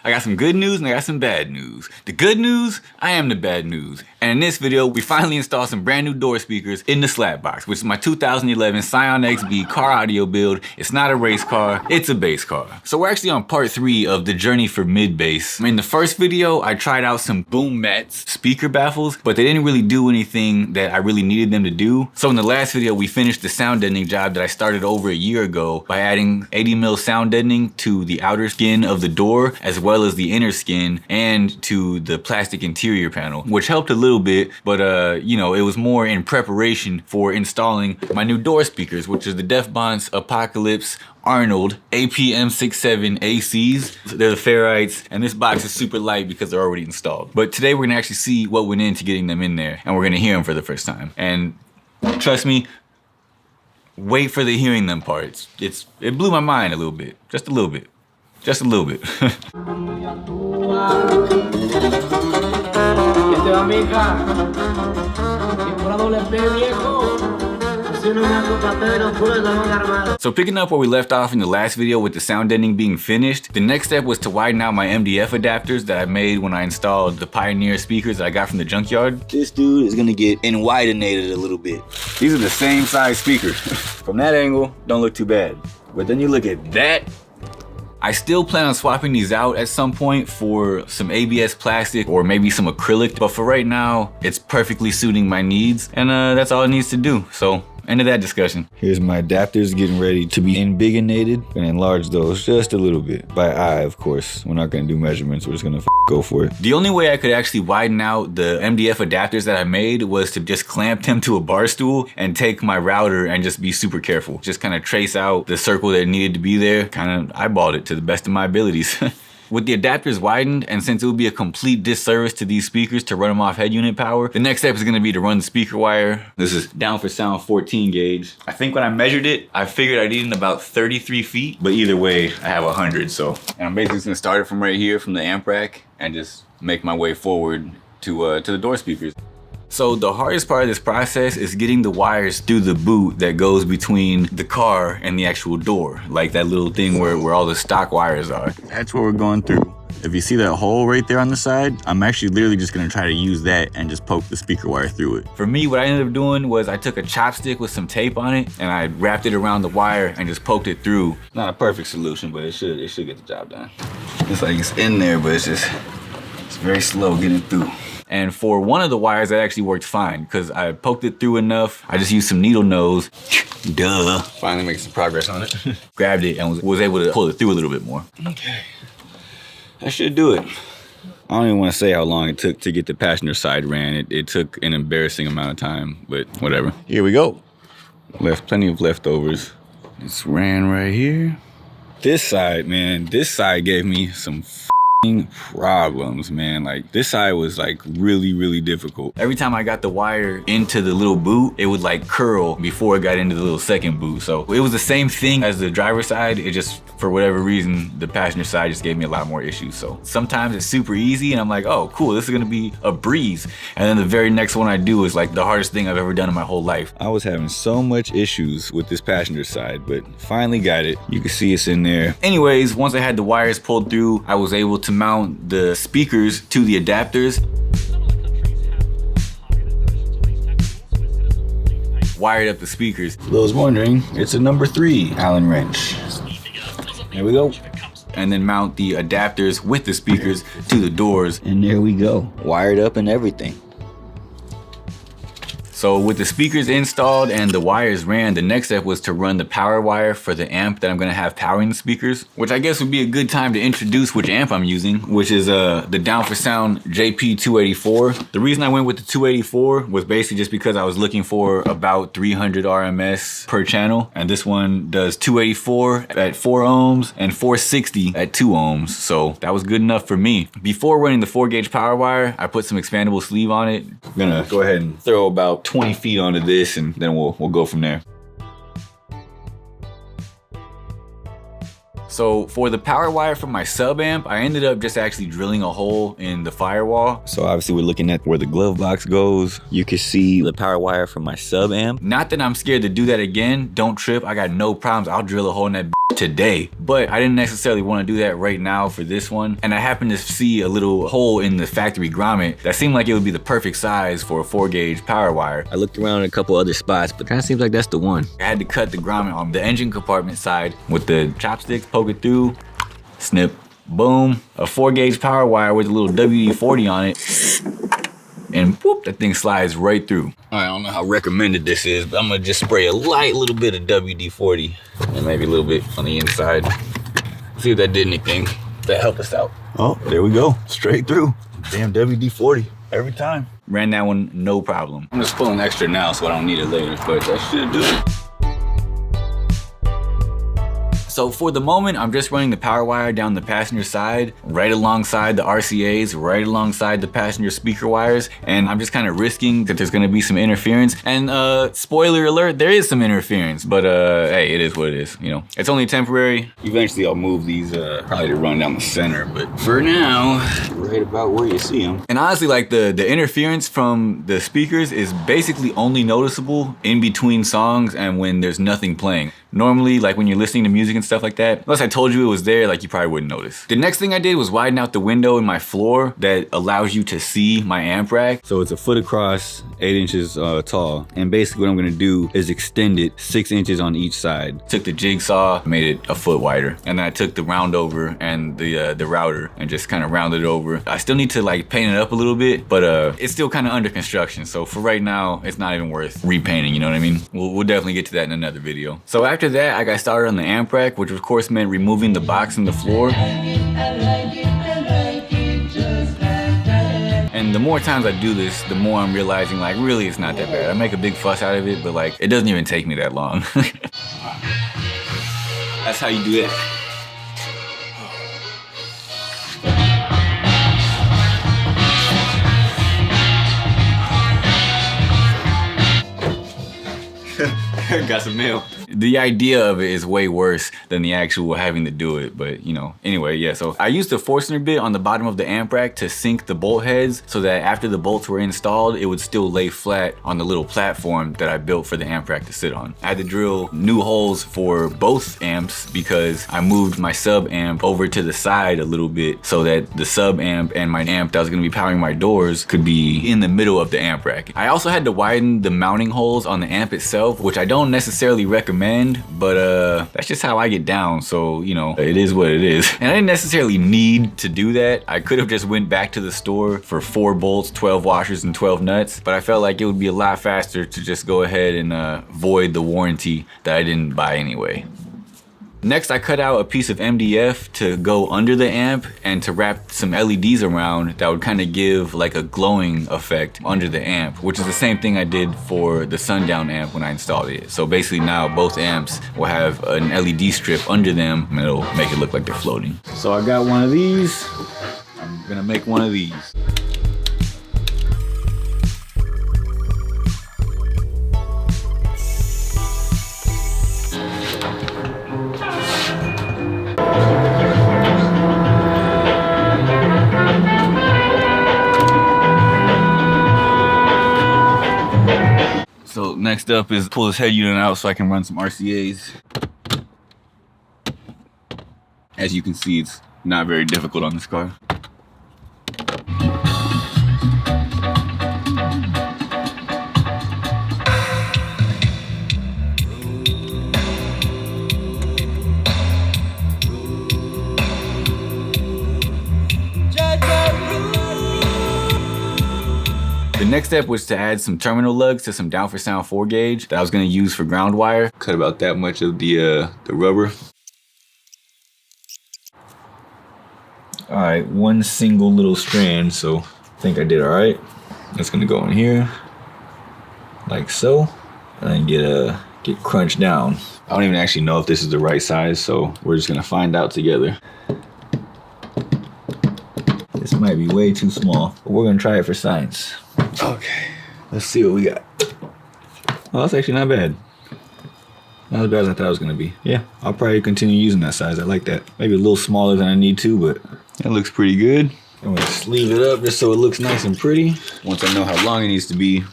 I got some good news and I got some bad news. The good news, I am the bad news. And in this video, we finally installed some brand new door speakers in the DaSlapBox, which is my 2011 Scion XB car audio build. It's not a race car, it's a bass car. So we're actually on part 3 of the journey for mid-bass. In the first video, I tried out some boom mats speaker baffles, but they didn't really do anything that I really needed them to do. So in the last video, we finished the sound deadening job that I started over a year ago by adding 80 mil sound deadening to the outer skin of the door, as well as the inner skin and to the plastic interior panel, which helped a little bit, but you know, it was more in preparation for installing my new door speakers, which is the Bonce Apocalypse Arnold APM67 ACs. They're the ferrites, and this box is super light because they're already installed. But today we're gonna actually see what went into getting them in there, and we're gonna hear them for the first time. And trust me, wait for the hearing them parts. It blew my mind a little bit, just a little bit. Just a little bit. So picking up where we left off in the last video with the sound deadening being finished, the next step was to widen out my MDF adapters that I made when I installed the Pioneer speakers that I got from the junkyard. This dude is gonna get widenated a little bit. These are the same size speakers. From that angle, don't look too bad. But then you look at that, I still plan on swapping these out at some point for some ABS plastic or maybe some acrylic, but for right now, it's perfectly suiting my needs, and that's all it needs to do. So, end of that discussion. Here's my adapters getting ready to be embiggenated. Gonna enlarge those just a little bit. By eye, of course. We're not gonna do measurements, we're just gonna go for it. The only way I could actually widen out the MDF adapters that I made was to just clamp them to a bar stool and take my router and just be super careful. Just kind of trace out the circle that needed to be there, kind of eyeballed it to the best of my abilities. With the adapters widened, and since it would be a complete disservice to these speakers to run them off head unit power, the next step is gonna be to run the speaker wire. This is Down4Sound 14 gauge. I think when I measured it, I figured I needed about 33 feet, but either way, I have 100, so. And I'm basically just gonna start it from right here, from the amp rack, and just make my way forward to the door speakers. So the hardest part of this process is getting the wires through the boot that goes between the car and the actual door. Like that little thing where all the stock wires are. That's what we're going through. If you see that hole right there on the side, I'm actually literally just gonna try to use that and just poke the speaker wire through it. For me, what I ended up doing was I took a chopstick with some tape on it and I wrapped it around the wire and just poked it through. Not a perfect solution, but it should get the job done. It's like it's in there, but it's very slow getting through. And for one of the wires, that actually worked fine because I poked it through enough. I just used some needle nose. Duh. Finally making some progress on it. Grabbed it and was able to pull it through a little bit more. Okay. That should do it. I don't even want to say how long it took to get the passenger side ran. It took an embarrassing amount of time, but whatever. Here we go. Left plenty of leftovers. It's ran right here. This side, man, this side gave me some problems, man. Like this side was like really difficult. Every time I got the wire into the little boot, it would like curl before it got into the little second boot. So it was the same thing as the driver's side. It just, for whatever reason, the passenger side just gave me a lot more issues. So sometimes it's super easy and I'm like, oh cool, this is gonna be a breeze. And then the very next one I do is like the hardest thing I've ever done in my whole life. I was having so much issues with this passenger side, but finally got it. You can see it's in there. Anyways, once I had the wires pulled through, I was able to mount the speakers to the adapters. Wired up the speakers. For those wondering, it's a number 3 Allen wrench. There we go. And then mount the adapters with the speakers to the doors. And there we go. Wired up and everything. So with the speakers installed and the wires ran, the next step was to run the power wire for the amp that I'm gonna have powering the speakers, which I guess would be a good time to introduce which amp I'm using, which is the Down4Sound JP284. The reason I went with the 284 was basically just because I was looking for about 300 RMS per channel, and this one does 284 at 4 ohms and 460 at 2 ohms, so that was good enough for me. Before running the 4-gauge power wire, I put some expandable sleeve on it. I'm gonna go ahead and throw about 20 feet onto this and then we'll go from there. So for the power wire from my sub amp, I ended up just actually drilling a hole in the firewall. So obviously we're looking at where the glove box goes. You can see the power wire from my sub amp. Not that I'm scared to do that again. Don't trip, I got no problems. I'll drill a hole in that today, but I didn't necessarily want to do that right now for this one. And I happened to see a little hole in the factory grommet that seemed like it would be the perfect size for a 4-gauge power wire. I looked around in a couple other spots, but that seems like that's the one. I had to cut the grommet on the engine compartment side with the chopsticks, poke it through, snip, boom. A 4-gauge power wire with a little WD-40 on it. And whoop, that thing slides right through. I don't know how recommended this is, but I'm gonna just spray a light little bit of WD-40 and maybe a little bit on the inside. See if that did anything. That helped us out. Oh, there we go. Straight through. Damn WD-40 every time. Ran that one, no problem. I'm just pulling extra now so I don't need it later, but that should do it. So for the moment, I'm just running the power wire down the passenger side, right alongside the RCAs, right alongside the passenger speaker wires, and I'm just kind of risking that there's gonna be some interference. And spoiler alert, there is some interference, but hey, it is what it is, you know. It's only temporary. Eventually I'll move these probably to run down the center, but for now, right about where you see them. And honestly, like the interference from the speakers is basically only noticeable in between songs and when there's nothing playing. Normally, like when you're listening to music and stuff like that, unless I told you it was there, like you probably wouldn't notice. The next thing I did was widen out the window in my floor that allows you to see my amp rack. So it's a foot across, 8 inches tall. And basically what I'm gonna do is extend it 6 inches on each side. Took the jigsaw, made it a foot wider. And then I took the round over and the router and just kind of rounded it over. I still need to like paint it up a little bit, but it's still kind of under construction. So for right now, it's not even worth repainting, you know what I mean? We'll definitely get to that in another video. So after that, I got started on the amp rack, which of course meant removing the box and the floor. And the more times I do this, the more I'm realizing like really it's not that bad. I make a big fuss out of it, but like it doesn't even take me that long. That's how you do it. Got some mail. The idea of it is way worse than the actual having to do it, but you know, anyway, yeah. So I used the Forstner bit on the bottom of the amp rack to sink the bolt heads so that after the bolts were installed, it would still lay flat on the little platform that I built for the amp rack to sit on. I had to drill new holes for both amps because I moved my sub amp over to the side a little bit so that the sub amp and my amp that was gonna be powering my doors could be in the middle of the amp rack. I also had to widen the mounting holes on the amp itself, which I don't necessarily recommend, but that's just how I get down, so you know, it is what it is. And I didn't necessarily need to do that. I could have just went back to the store for 4 bolts, 12 washers, and 12 nuts, but I felt like it would be a lot faster to just go ahead and void the warranty that I didn't buy anyway. Next, I cut out a piece of MDF to go under the amp and to wrap some LEDs around that would kind of give like a glowing effect under the amp, which is the same thing I did for the Sundown amp when I installed it. So basically now both amps will have an LED strip under them and it'll make it look like they're floating. So I got one of these. I'm gonna make one of these. So next up is pull this head unit out so I can run some RCAs. As you can see, it's not very difficult on this car. The next step was to add some terminal lugs to some Down4Sound 4-gauge that I was going to use for ground wire. Cut about that much of the rubber. All right, one single little strand, so I think I did all right. That's going to go in here, like so, and then get crunched down. I don't even actually know if this is the right size, so we're just going to find out together. This might be way too small, but we're going to try it for science. Okay, let's see what we got. Oh, that's actually not bad. Not as bad as I thought it was gonna be. Yeah, I'll probably continue using that size. I like that. Maybe a little smaller than I need to, but that looks pretty good. I'm gonna sleeve it up just so it looks nice and pretty. Once I know how long it needs to be, I'm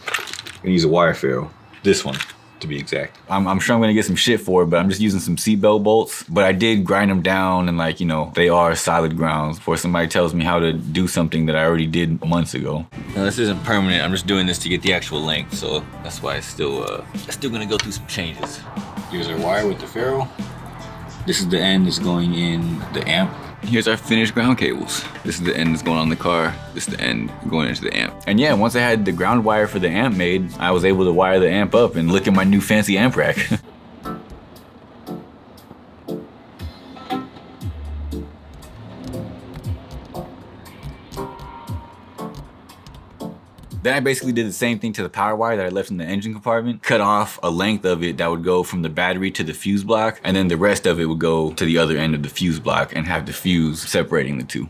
gonna use a wire ferrule. This one, to be exact. I'm sure I'm gonna get some shit for it, but I'm just using some seatbelt bolts. But I did grind them down and, like, you know, they are solid grounds before somebody tells me how to do something that I already did months ago. Now this isn't permanent. I'm just doing this to get the actual length, so that's why it's still gonna go through some changes. Here's our wire with the ferrule. This is the end that's going in the amp. Here's our finished ground cables. This is the end that's going on the car. This is the end going into the amp. And yeah, once I had the ground wire for the amp made, I was able to wire the amp up and look at my new fancy amp rack. Then I basically did the same thing to the power wire that I left in the engine compartment, cut off a length of it that would go from the battery to the fuse block, and then the rest of it would go to the other end of the fuse block and have the fuse separating the two.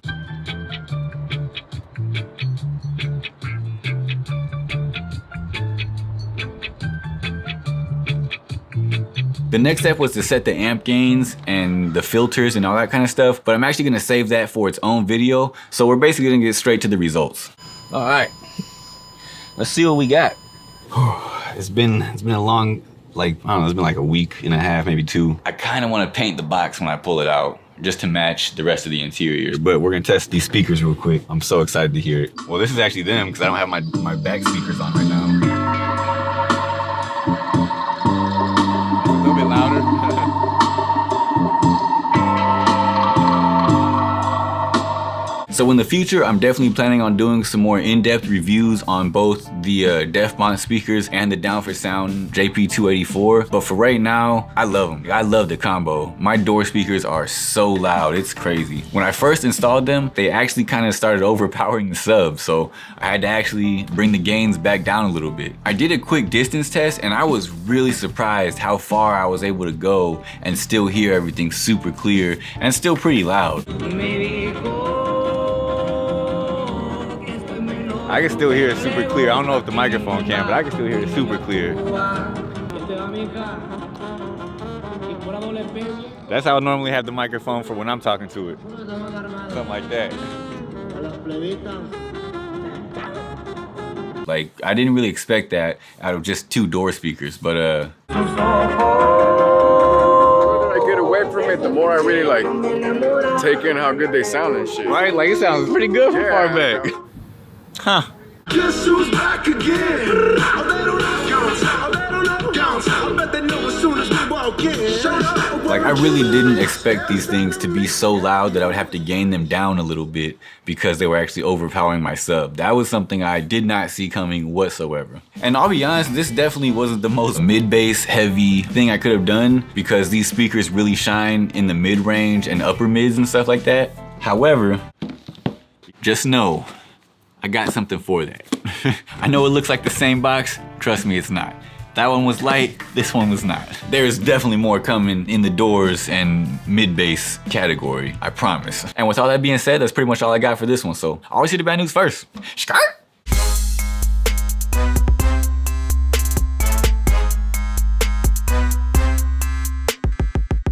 The next step was to set the amp gains and the filters and all that kind of stuff, but I'm actually gonna save that for its own video, so we're basically gonna get straight to the results. All right. Let's see what we got. It's been a long, like, I don't know, it's been like a week and a half, maybe 2. I kind of want to paint the box when I pull it out, just to match the rest of the interior. But we're gonna test these speakers real quick. I'm so excited to hear it. Well, this is actually them, because I don't have my back speakers on right now. A little bit louder. So in the future, I'm definitely planning on doing some more in-depth reviews on both the Bonce speakers and the Down4Sound JP284. But for right now, I love them. I love the combo. My door speakers are so loud, it's crazy. When I first installed them, they actually kind of started overpowering the sub, so I had to actually bring the gains back down a little bit. I did a quick distance test and I was really surprised how far I was able to go and still hear everything super clear and still pretty loud. I can still hear it super clear. I don't know if the microphone can, but I can still hear it super clear. That's how I normally have the microphone for when I'm talking to it. Something like that. Like, I didn't really expect that out of just 2 door speakers, but The more I get away from it, the more I really like take in how good they sound and shit. Right? Like, it sounds pretty good from far back. Huh. Guess who's back again? Like, I really didn't expect these things to be so loud that I would have to gain them down a little bit because they were actually overpowering my sub. That was something I did not see coming whatsoever. And I'll be honest, this definitely wasn't the most mid-bass heavy thing I could have done because these speakers really shine in the mid-range and upper mids and stuff like that. However, just know, I got something for that. I know it looks like the same box, trust me, it's not. That one was light, this one was not. There's definitely more coming in the doors and mid-bass category, I promise. And with all that being said, that's pretty much all I got for this one, so always see the bad news first. Skirt!